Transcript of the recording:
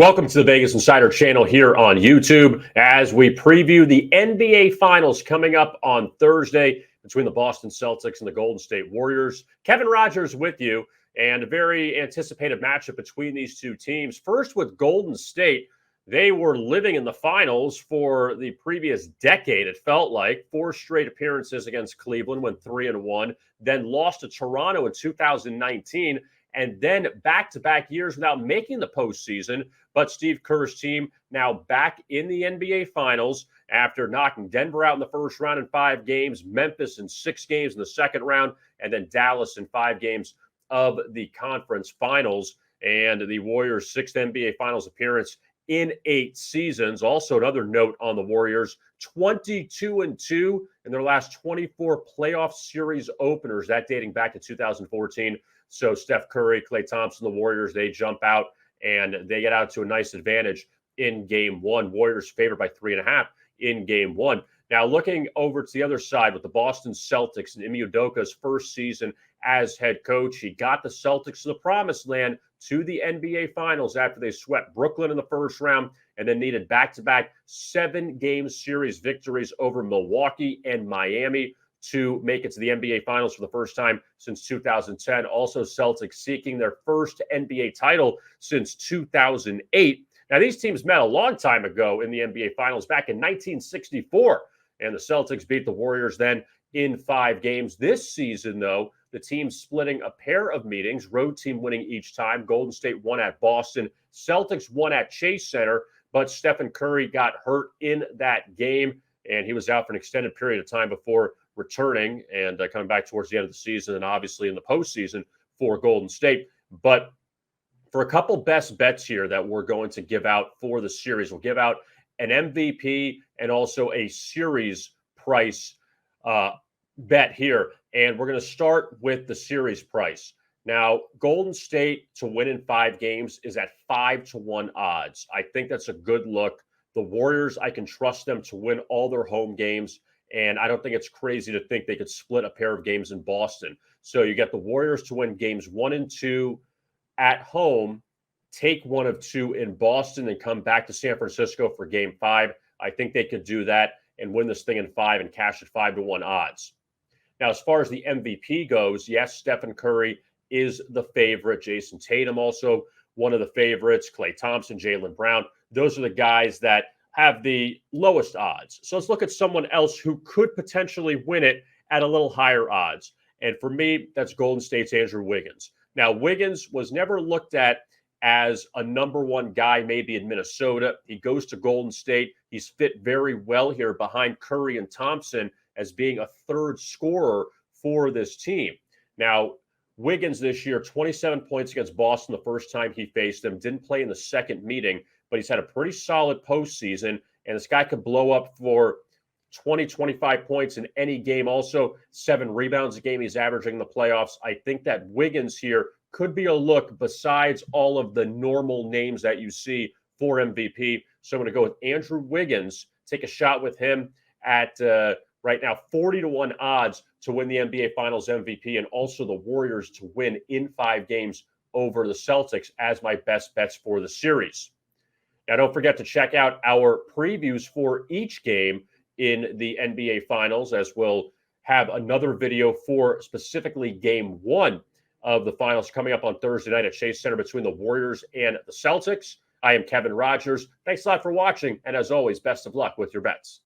Welcome to the Vegas Insider channel here on YouTube as we preview the NBA Finals coming up on Thursday between the Boston Celtics and the Golden State Warriors. Kevin Rogers with you, and a very anticipated matchup between these two teams. First with Golden State, they were living in the finals for the previous decade, it felt like. 4 straight appearances against Cleveland, went 3-1, then lost to Toronto in 2019, and then back-to-back years without making the postseason. But Steve Kerr's team now back in the NBA Finals after knocking Denver out in the first round in 5 games, Memphis in 6 games in the second round, and then Dallas in 5 games of the conference finals. And the Warriors' 6th NBA Finals appearance in 8 seasons. Also, another note on the Warriors, 22-2 in their last 24 playoff series openers, that dating back to 2014. So Steph Curry, Klay Thompson, the Warriors, they jump out and they get out to a nice advantage in game 1. Warriors favored by 3.5 in game 1. Now looking over to the other side with the Boston Celtics and Ime Udoka's first season as head coach, he got the Celtics to the promised land, to the NBA Finals after they swept Brooklyn in the first round and then needed back-to-back 7-game series victories over Milwaukee and Miami to make it to the NBA Finals for the first time since 2010. Also, Celtics seeking their first NBA title since 2008. Now, these teams met a long time ago in the NBA Finals back in 1964, and the Celtics beat the Warriors then in 5 games. This season, though, the team splitting a pair of meetings, road team winning each time. Golden State won at Boston. Celtics won at Chase Center, but Stephen Curry got hurt in that game, and he was out for an extended period of time before returning and coming back towards the end of the season, and obviously in the postseason for Golden State. But for a couple best bets here that we're going to give out for the series, we'll give out an MVP and also a series price bet here. And we're going to start with the series price. Now, Golden State to win in 5 games is at 5-1 odds. I think that's a good look. The Warriors, I can trust them to win all their home games. And I don't think it's crazy to think they could split a pair of games in Boston. So you get the Warriors to win games 1 and 2 at home, take 1 of 2 in Boston, and come back to San Francisco for game 5. I think they could do that and win this thing in 5 and cash at 5-1 odds. Now, as far as the MVP goes, yes, Stephen Curry is the favorite. Jason Tatum also one of the favorites. Klay Thompson, Jaylen Brown. Those are the guys that have the lowest odds. So let's look at someone else who could potentially win it at a little higher odds. And for me, that's Golden State's Andrew Wiggins. Now, Wiggins was never looked at as a number 1 guy maybe in Minnesota. He goes to Golden State. He's fit very well here behind Curry and Thompson as being a third scorer for this team. Now, Wiggins this year, 27 points against Boston the first time he faced them. Didn't play in the second meeting, but he's had a pretty solid postseason, and this guy could blow up for 20, 25 points in any game. Also, 7 rebounds a game he's averaging in the playoffs. I think that Wiggins here could be a look besides all of the normal names that you see for MVP. So I'm going to go with Andrew Wiggins, take a shot with him at right now 40-1 odds to win the NBA Finals MVP, and also the Warriors to win in 5 games over the Celtics as my best bets for the series. Now, don't forget to check out our previews for each game in the NBA Finals, as we'll have another video for specifically Game 1 of the Finals coming up on Thursday night at Chase Center between the Warriors and the Celtics. I am Kevin Rogers. Thanks a lot for watching, and as always, best of luck with your bets.